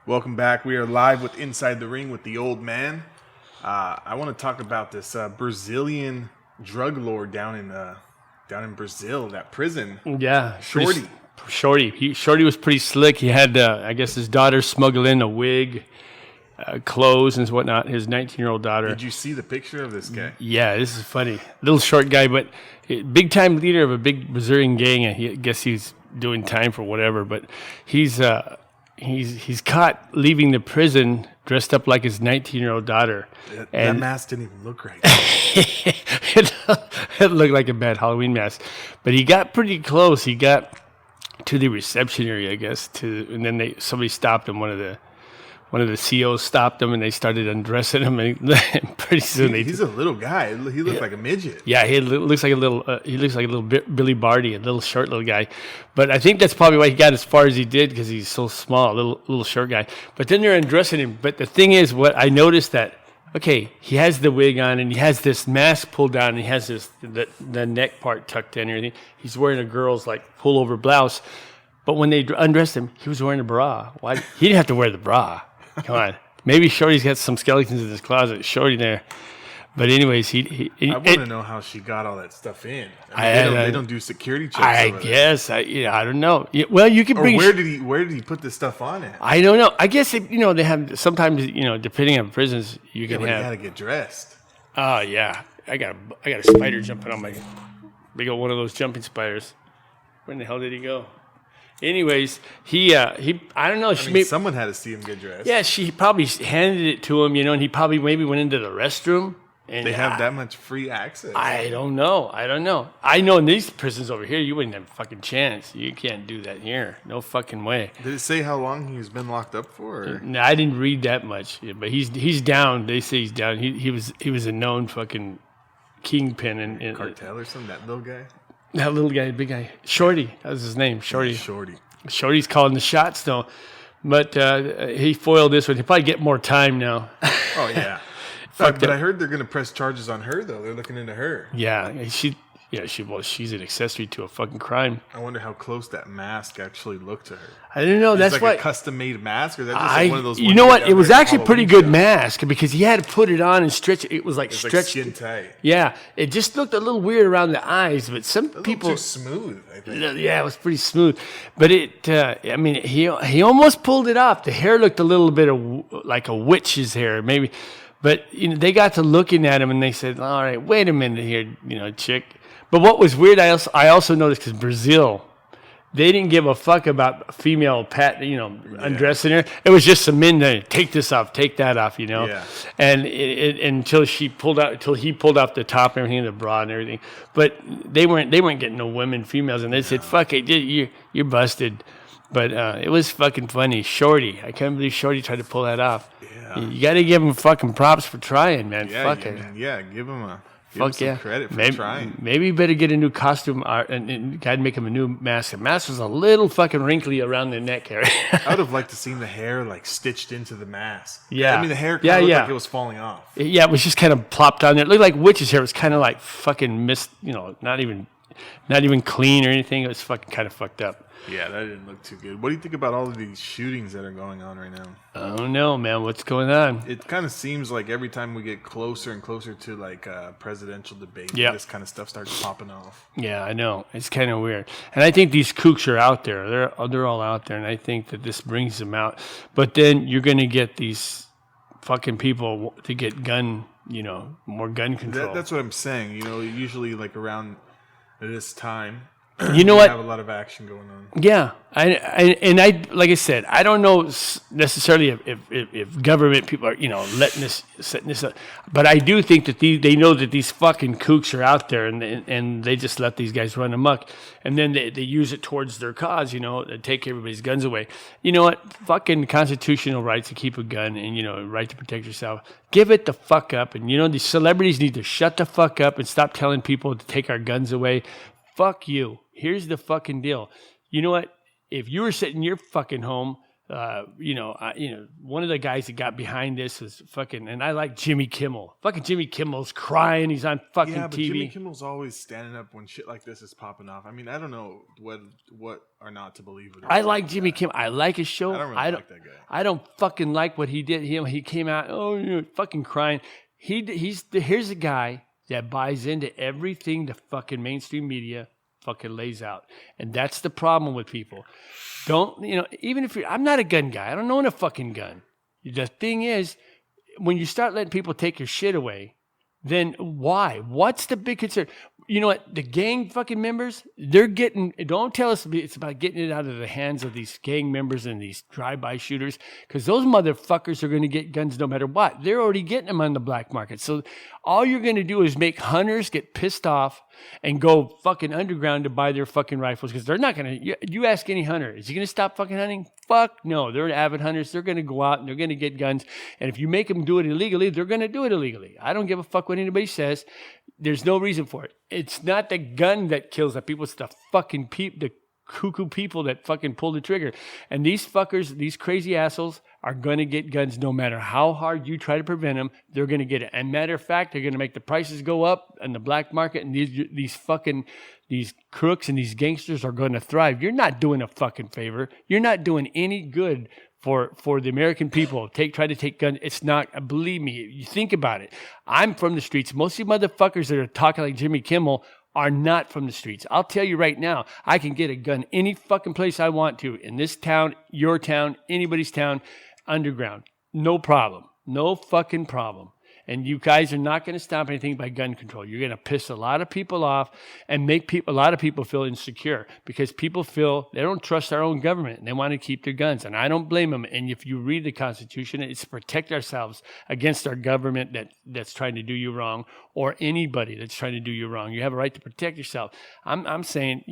Welcome back. We are live with Inside the Ring with the Old Man. I want to talk about this Brazilian drug lord down in Brazil, that prison. Yeah, Shorty. Shorty was pretty slick. He had, I guess, his daughter smuggle in a wig, clothes, and whatnot. His 19-year-old daughter. Did you see the picture of this guy? Yeah, this is funny. Little short guy, but big time leader of a big Brazilian gang. I guess he's doing time for whatever. But he's caught leaving the prison dressed up like his 19-year-old daughter. That mask didn't even look right. It looked like a bad Halloween mask. But he got pretty close. He got to the reception area, I guess, and then somebody stopped him. One of the COs stopped him, and they started undressing him. And pretty soon he's a little guy. He looked like a midget. Yeah, he looks like a little. He looks like a little Billy Barty, a little short little guy. But I think that's probably why he got as far as he did, because he's so small, little short guy. But then they're undressing him. But the thing is, what I noticed that he has the wig on and he has this mask pulled down and he has the neck part tucked in and everything. He's wearing a girl's like pullover blouse. But when they undressed him, he was wearing a bra. Why? He didn't have to wear the bra. Come on. Maybe Shorty's got some skeletons in his closet. Shorty there. But anyways, I want to know how she got all that stuff in. They don't do security checks. I guess. I don't know. Well, you can bring. Where did he put this stuff on it? I don't know. I guess they have sometimes. Depending on prisons, you can have. You gotta get dressed. Oh yeah, I got a spider jumping on my big old one of those jumping spiders. Where in the hell did he go? Anyways, he I don't know. Someone had to see him get dressed. Yeah, she probably handed it to him, and he probably maybe went into the restroom. And they have that much free access. I don't know. I know in these prisons over here, you wouldn't have a fucking chance. You can't do that here. No fucking way. Did it say how long he's been locked up for? Or? No, I didn't read that much. Yeah, but he's down. They say he's down. He was a known fucking kingpin in cartel or something. That little guy. That little guy, big guy, Shorty. That was his name, Shorty. Shorty's calling the shots though, but he foiled this one. He'll probably get more time now. Oh yeah. But I heard they're going to press charges on her, though. They're looking into her. Yeah, she's an accessory to a fucking crime. I wonder how close that mask actually looked to her. I don't know. That's like a custom-made mask, or is that just like one of those? You know what? It was actually a pretty good mask because he had to put it on and stretch it. It was like stretched, like skin tight. Yeah, it just looked a little weird around the eyes, but some people too smooth. I think. Yeah, it was pretty smooth, but he almost pulled it off. The hair looked a little bit like a witch's hair, maybe. But they got to looking at him and they said, "All right, wait a minute here, chick." But what was weird, I also noticed because Brazil, they didn't give a fuck about female undressing her. It was just some men that take this off, take that off, Yeah. And until he pulled off the top and everything, the bra and everything. But they weren't getting no women, females, and they said, "Fuck it, you're busted." But it was fucking funny. Shorty, I can't believe Shorty tried to pull that off. Yeah. You got to give him fucking props for trying, man. Yeah, Fuck it. Yeah, give him some credit for trying. Maybe you better get a new costume and gotta make him a new mask. The mask was a little fucking wrinkly around the neck area. I would have liked to seen the hair like stitched into the mask. Yeah. I mean, the hair kind of looked like it was falling off. Yeah, it was just kind of plopped on there. It looked like witch's hair. It was kind of like fucking not even clean or anything. It was fucking kind of fucked up. Yeah, that didn't look too good. What do you think about all of these shootings that are going on right now? I don't know, man. What's going on? It kind of seems like every time we get closer and closer to like a presidential debate, this kind of stuff starts popping off. Yeah, I know. It's kind of weird. And I think these kooks are out there. They're all out there, and I think that this brings them out. But then you're going to get these fucking people to get more gun control. That's what I'm saying. Usually like around this time, you know what? Have a lot of action going on. Yeah, I like I said, I don't know necessarily if government people are setting this up, but I do think that they know that these fucking kooks are out there, and they just let these guys run amok, and then they use it towards their cause, to take everybody's guns away. You know what? Fucking constitutional right to keep a gun and right to protect yourself. Give it the fuck up, and these celebrities need to shut the fuck up and stop telling people to take our guns away. Fuck you. Here's the fucking deal. You know what? If you were sitting in your fucking home One of the guys that got behind this was fucking, and I like Jimmy Kimmel. Fucking Jimmy Kimmel's crying. He's on fucking Yeah, but TV. Jimmy Kimmel's always standing up when shit like this is popping off. I mean, I don't know what or not to believe with it. I like Jimmy Kimmel. I like his show. I don't really like that guy. I don't fucking like what he did. He came out, fucking crying. Here's a guy that buys into everything the fucking mainstream media fucking lays out. And that's the problem with people. Even if I'm not a gun guy, I don't own a fucking gun. The thing is, when you start letting people take your shit away, then why? What's the big concern? You know what? The gang fucking members, don't tell us it's about getting it out of the hands of these gang members and these drive-by shooters, because those motherfuckers are going to get guns no matter what. They're already getting them on the black market. So all you're going to do is make hunters get pissed off and go fucking underground to buy their fucking rifles, because they're not going to. You ask any hunter, is he going to stop fucking hunting? Fuck no. They're avid hunters. They're going to go out and they're going to get guns. And if you make them do it illegally, they're going to do it illegally. I don't give a fuck what anybody says. There's no reason for it. It's not the gun that kills the people. It's the fucking the cuckoo people that fucking pull the trigger. And these fuckers, these crazy assholes, are going to get guns no matter how hard you try to prevent them. They're going to get it. And matter of fact, they're going to make the prices go up in the black market, and these crooks and these gangsters are going to thrive. You're not doing a fucking favor. You're not doing any good for the American people. Try to take guns. It's not, believe me, you think about it. I'm from the streets. Most of you motherfuckers that are talking like Jimmy Kimmel are not from the streets. I'll tell you right now, I can get a gun any fucking place I want to, in this town, your town, anybody's town, underground. No problem. No fucking problem. And you guys are not going to stop anything by gun control. You're going to piss a lot of people off and make a lot of people feel insecure, because people feel they don't trust our own government and they want to keep their guns. And I don't blame them. And if you read the Constitution, it's to protect ourselves against our government that's trying to do you wrong, or anybody that's trying to do you wrong. You have a right to protect yourself. I'm saying,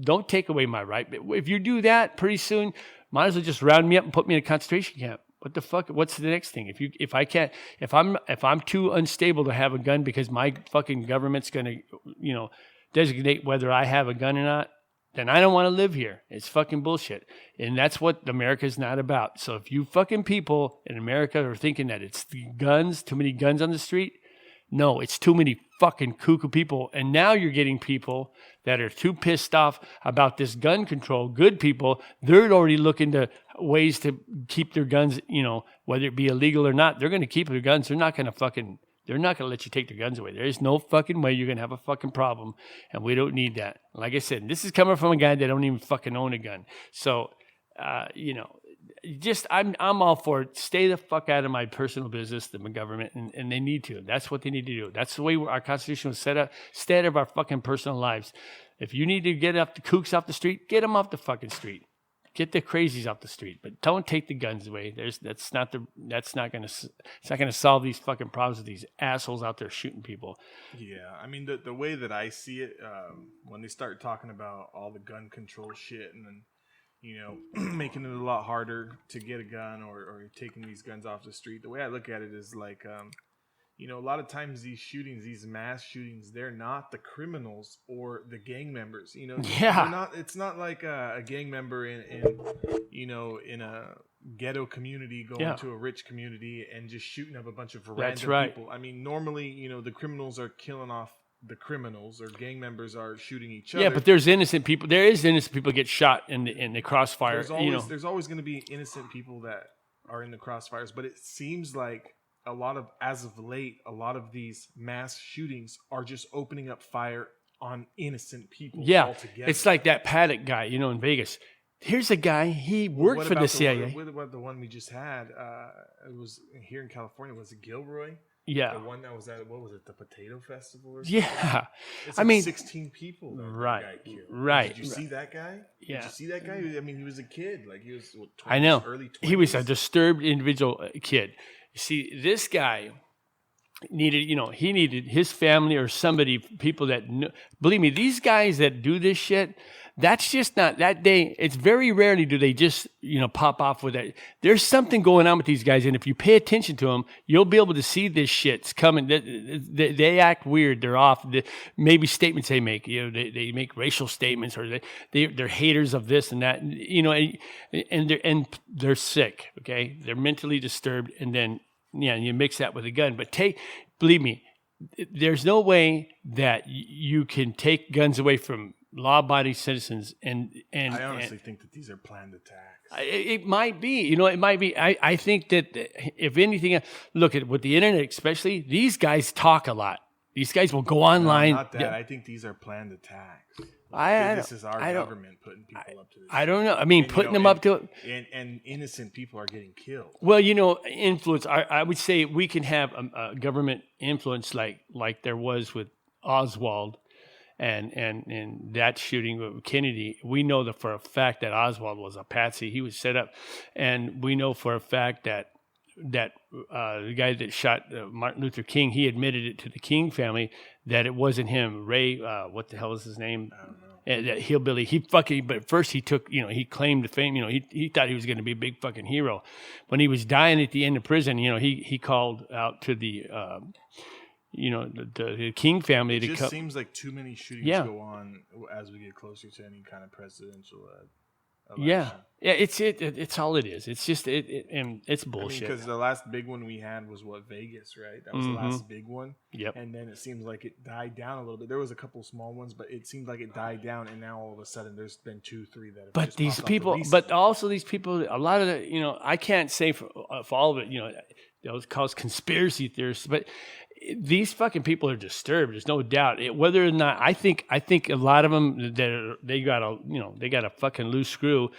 don't take away my right. But if you do that, pretty soon, might as well just round me up and put me in a concentration camp. What the fuck? What's the next thing? If I'm too unstable to have a gun because my fucking government's gonna, designate whether I have a gun or not, then I don't want to live here. It's fucking bullshit. And that's what America's not about. So if you fucking people in America are thinking that it's the guns, too many guns on the street, no, it's too many fucking cuckoo people. And now you're getting people that are too pissed off about this gun control. Good people, they're already looking to ways to keep their guns, whether it be illegal or not. They're going to keep their guns. They're not going to let you take their guns away. There is no fucking way you're going to have a fucking problem. And we don't need that. Like I said, this is coming from a guy that don't even fucking own a gun. So, I'm all for it. Stay the fuck out of my personal business, the government, and they need to. That's what they need to do. That's the way our Constitution was set up. Stay out of our fucking personal lives. If you need to get up the kooks off the street, get them off the fucking street. Get the crazies off the street, but don't take the guns away. It's not gonna solve these fucking problems with these assholes out there shooting people. Yeah, I mean the way that I see it, when they start talking about all the gun control shit and then making it a lot harder to get a gun or taking these guns off the street, the way I look at it is like, a lot of times these shootings, these mass shootings, they're not the criminals or the gang members. Yeah. It's not like a gang member in a ghetto community going to a rich community and just shooting up a bunch of random people. I mean, normally, the criminals are killing off the criminals, or gang members are shooting each other. Yeah, but there's innocent people. There is innocent people get shot in the crossfire. There's always going to be innocent people that are in the crossfires, but it seems like as of late, a lot of these mass shootings are just opening up fire on innocent people. Yeah, altogether. It's like that Paddock guy, in Vegas. Here's a guy, he worked for the CIA. What about the one we just had? It was here in California. Was it Gilroy? Yeah. The one that was at, what was it, the Potato Festival or something? Yeah. It's like 16 people that right. guy killed. Right. Did you see that guy? Yeah. Did you see that guy? I mean, he was a kid. Like, he was, 20s, I know. Early 20s. He was a disturbed individual kid. You see, this guy needed, he needed his family or somebody, people that believe me, these guys that do this shit, That's just not that day. It's very rarely do they just, pop off with that. There's something going on with these guys. And if you pay attention to them, you'll be able to see this shit's coming. They act weird. They're off. Maybe statements they make, they make racial statements, or they're haters of this and that, and they're sick. Okay. They're mentally disturbed. And then, you mix that with a gun, but believe me, there's no way that you can take guns away from law-abiding citizens. And I honestly think that these are planned attacks. It might be, it might be. I think that if anything, look at with the internet, especially, these guys talk a lot. These guys will go online. No, not that. I think these are planned attacks. This is our government putting people up to this. I don't know. I mean, putting them up to it. And innocent people are getting killed. Well, influence. I would say we can have a government influence like there was with Oswald and that shooting with Kennedy. We know that for a fact that Oswald was a patsy. He was set up. And we know for a fact that the guy that shot Martin Luther King, he admitted it to the King family that it wasn't him. Ray, what the hell is his name? I don't know. That hillbilly. But first he took, he claimed the fame. He thought he was going to be a big fucking hero. When he was dying at the end of prison, he called out to the King family to come. It just seems like too many shootings go on as we get closer to any kind of presidential election. Yeah, it's all it is. It's just and it's bullshit. Because the last big one we had was Vegas, right? That was the last big one. Yep. And then it seems like it died down a little bit. There was a couple small ones, but it seemed like it died down. And now all of a sudden, there's been 2, 3 that have. But just these popped people, but also these people, a lot of the, I can't say for all of it. Those cause conspiracy theorists, but these fucking people are disturbed. There's no doubt. Whether or not I think a lot of them they got a fucking loose screw,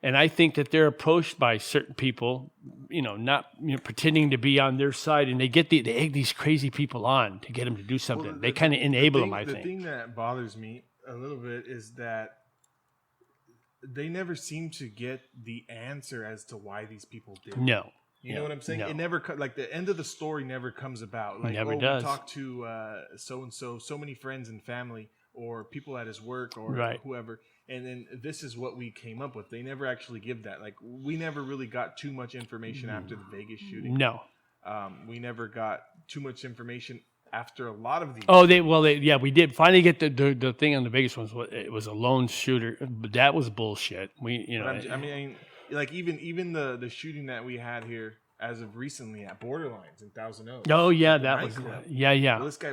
and I think that they're approached by certain people, not pretending to be on their side, and they egg these crazy people on to get them to do something. Well, they kind of enable them. I think the thing that bothers me a little bit is that they never seem to get the answer as to why these people did. No. You know what I'm saying? No. It never the end of the story never comes about. Like, never does. We talked to so and so many friends and family, or people at his work, or whoever, and then this is what we came up with. They never actually give that. Like, we never really got too much information after the Vegas shooting. No, we never got too much information after a lot of these. Oh, we did finally get the thing on the Vegas ones. It was a lone shooter, but that was bullshit. Like even the shooting that we had here as of recently at Borderlines in Thousand Oaks. Oh yeah, that was Well, this guy,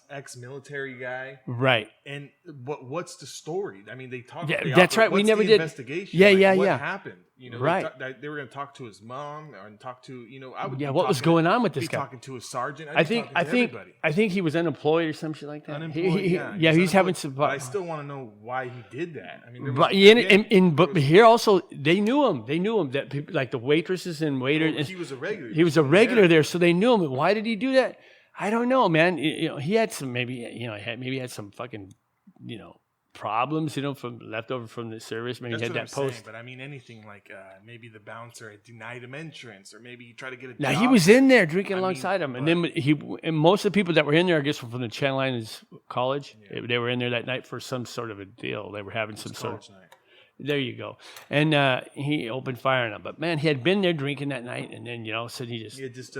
ex-military guy, right? And what's the story? I mean, they talked. Yeah, that's right. We never did investigation. What happened? Right. They were going to talk to his mom and talk to what was going on with this guy? Talking to a sergeant. I think he was unemployed or some shit like that. Unemployed. He's having some. But I still want to know why he did that. I mean, but here also they knew him. They knew him, that people like the waitresses and waiters. He was a regular. He was a regular there, so they knew him. Why did he do that? I don't know, man. He had some maybe had some fucking problems, from leftover from the service. Maybe he had that post. Saying, but I mean, anything like maybe the bouncer had denied him entrance, or maybe he tried to get a now job. He was in there drinking alongside him, and then and most of the people that were in there, I guess, were from the Channel Islands College. Yeah. They were in there that night for some sort of a deal. They were having some sort of night. There you go. And he opened fire on him. But man, he had been there drinking that night, and then said he just. It just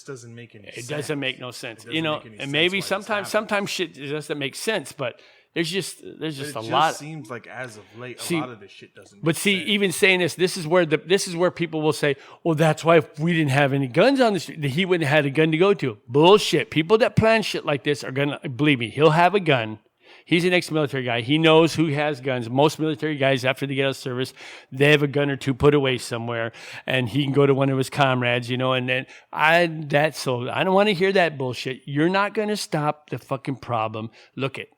doesn't make any sense. It doesn't make no sense. And maybe sometimes shit doesn't make sense, but. There's just a lot. It seems like as of late, a lot of this shit doesn't. But see, even saying this is where people will say, "Well, that's why if we didn't have any guns on the street, he wouldn't have had a gun to go to." Bullshit. People that plan shit like this are gonna believe me. He'll have a gun. He's an ex-military guy. He knows who has guns. Most military guys, after they get out of service, they have a gun or two put away somewhere, and he can go to one of his comrades, And then I don't want to hear that bullshit. You're not gonna stop the fucking problem. Look it.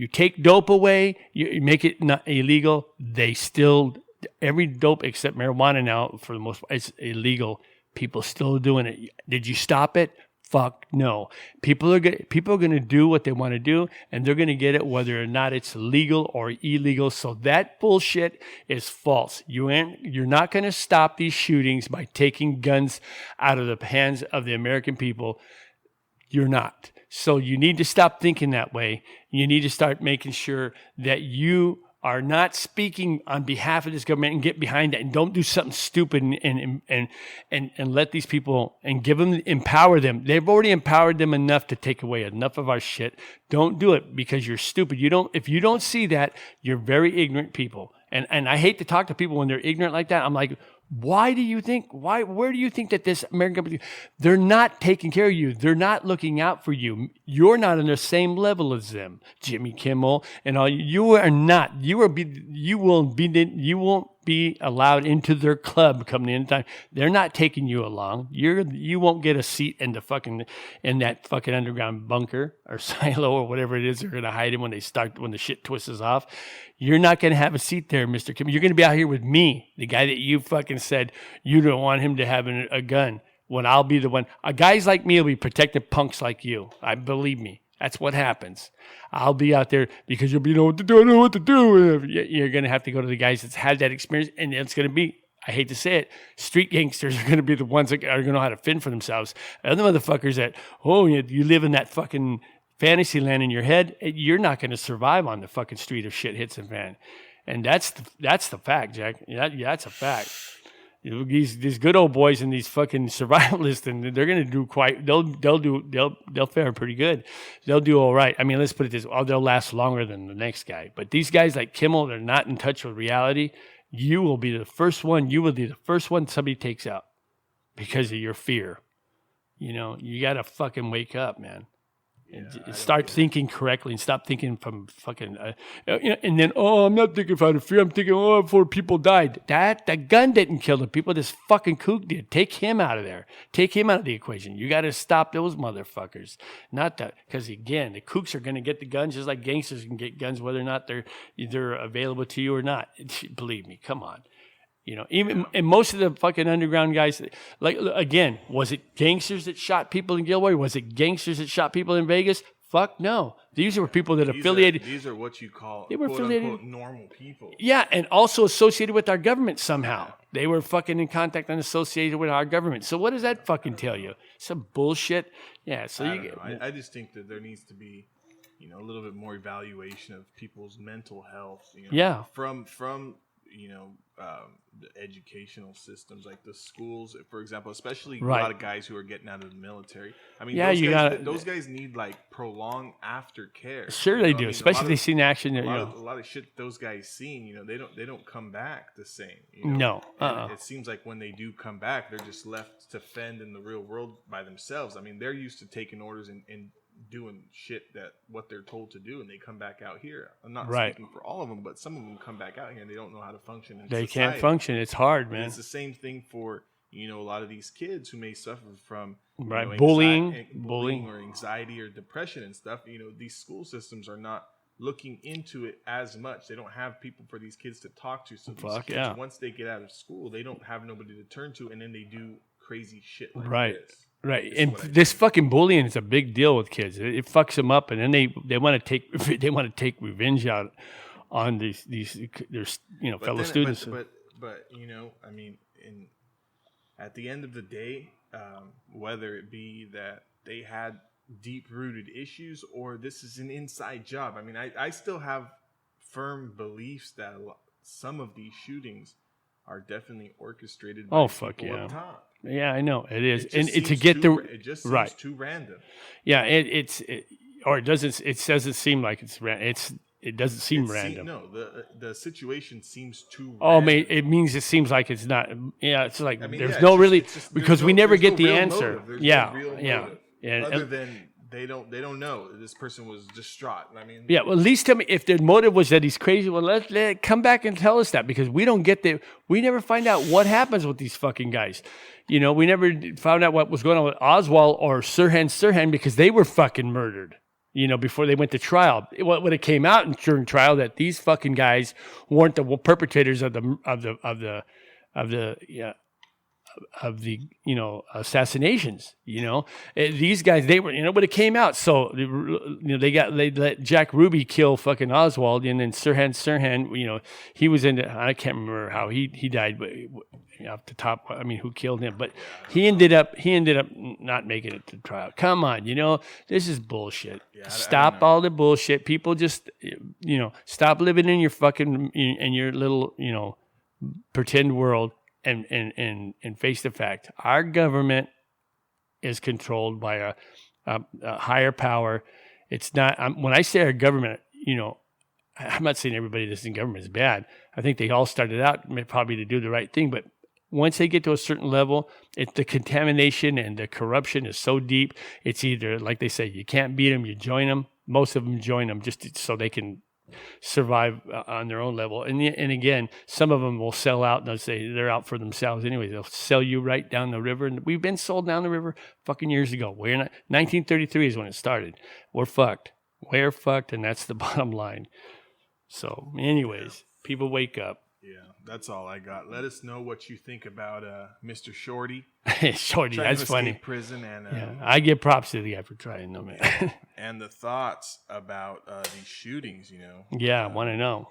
You take dope away, you make it not illegal. They still, every dope except marijuana now, for the most part, it's illegal. People still doing it. Did you stop it? Fuck no. People are going to do what they want to do, and they're going to get it whether or not it's legal or illegal. So that bullshit is false. You're not going to stop these shootings by taking guns out of the hands of the American people. You're not. So you need to stop thinking that way. You need to start making sure that you are not speaking on behalf of this government and get behind it and don't do something stupid and let these people and empower them. They've already empowered them enough to take away enough of our shit. Don't do it because you're stupid. If you don't see that, you're very ignorant people. And I hate to talk to people when they're ignorant like that. I'm like, where do you think that this American company, they're not taking care of you. They're not looking out for you. You're not on the same level as them. Jimmy Kimmel and all, you are not. You won't be allowed into their club coming in time. They're not taking you along. You won't get a seat in that fucking underground bunker or silo or whatever it is they're going to hide in when the shit twists off. You're not going to have a seat there, Mr. Kim. You're going to be out here with me, the guy that you fucking said you don't want him to have a gun. When I'll be the one. Guys like me will be protecting punks like you. Believe me. That's what happens. I'll be out there because you'll be, I don't know what to do. You're going to have to go to the guys that's had that experience, and it's going to be, I hate to say it, street gangsters are going to be the ones that are going to know how to fend for themselves. Other motherfuckers that, you live in that fucking fantasy land in your head, you're not going to survive on the fucking street if shit hits the fan. And that's the fact, Jack. That's a fact. These good old boys and these fucking survivalists, and they're gonna do they'll fare pretty good. They'll do all right. I mean, let's put it this way: they'll last longer than the next guy. But these guys like Kimmel, they're not in touch with reality. You will be the first one. You will be the first one somebody takes out because of your fear. You gotta fucking wake up, man. And start thinking correctly and stop thinking from fucking, and then, I'm not thinking out of fear. I'm thinking, before people died. That gun didn't kill the people. This fucking kook did. Take him out of there. Take him out of the equation. You got to stop those motherfuckers. Not that, because again, the kooks are going to get the guns just like gangsters can get guns, whether or not they're available to you or not. Believe me, come on. And most of the fucking underground guys, like, again, was it gangsters that shot people in Gilroy? Was it gangsters that shot people in Vegas? Fuck no. These were people that affiliated. These are what you call, they were quote affiliated, unquote, normal people. Yeah, and also associated with our government somehow. They were fucking in contact and associated with our government. So what does that fucking tell you? Some bullshit. Yeah, so I just think that there needs to be, a little bit more evaluation of people's mental health. From the educational systems, like the schools, for example, especially a lot of guys who are getting out of the military. I mean, those guys need like prolonged aftercare. Sure, they do, especially if they've seen action. A lot of shit those guys seen, they don't come back the same. No, it seems like when they do come back, they're just left to fend in the real world by themselves. I mean, they're used to taking orders and doing shit that what they're told to do, and they come back out here. I'm not speaking for all of them, but some of them come back out here and they don't know how to function in society. They can't function. It's hard, man. And it's the same thing for a lot of these kids who may suffer from bullying or anxiety or depression and stuff. These school systems are not looking into it as much. They don't have people for these kids to talk to. So these kids, once they get out of school, they don't have nobody to turn to, and then they do crazy shit like this. Right, and this fucking bullying is a big deal with kids. It fucks them up, and then they want to take revenge out on these their fellow students. But I mean, at the end of the day, whether it be that they had deep-rooted issues or this is an inside job, I mean, I still have firm beliefs that some of these shootings are definitely orchestrated by people up top. Yeah, I know it is, it just seems too random. Yeah, it doesn't seem like it's random. It doesn't seem random. The situation seems too. Oh, man, it means it seems like it's not. Yeah, it's like there's no really because we never get the answer. Other than they don't know this person was distraught. I mean, well, at least tell me if their motive was that he's crazy. Well, let come back and tell us that, because we don't get we never find out what happens with these fucking guys. We never found out what was going on with Oswald or Sirhan because they were fucking murdered. Before they went to trial, when it came out during trial that these fucking guys weren't the perpetrators of the assassinations. These guys, they were, but it came out. So they let Jack Ruby kill fucking Oswald, and then Sirhan, he was I can't remember how he died, but off the top, I mean, who killed him? But he ended up not making it to trial. Come on, this is bullshit. Stop all the bullshit. People just stop living in your fucking in your little pretend world and face the fact. Our government is controlled by a higher power. It's not when I say our government, I'm not saying everybody that's in government is bad. I think they all started out probably to do the right thing, but once they get to a certain level, the contamination and the corruption is so deep. It's either, like they say, you can't beat them, you join them. Most of them join them just so they can survive on their own level. And again, some of them will sell out and they'll say they're out for themselves anyway. They'll sell you right down the river. And we've been sold down the river fucking years ago. 1933 is when it started. We're fucked. We're fucked, and that's the bottom line. So, anyways, people wake up. Yeah, that's all I got. Let us know what you think about Mr. Shorty. Shorty, that's funny. Prison and I give props to the guy for trying them, man. And the thoughts about these shootings. Yeah, I want to know.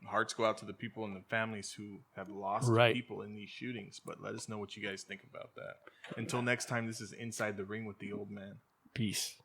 Hearts go out to the people and the families who have lost people in these shootings. But let us know what you guys think about that. Until next time, this is Inside the Ring with the Old Man. Peace.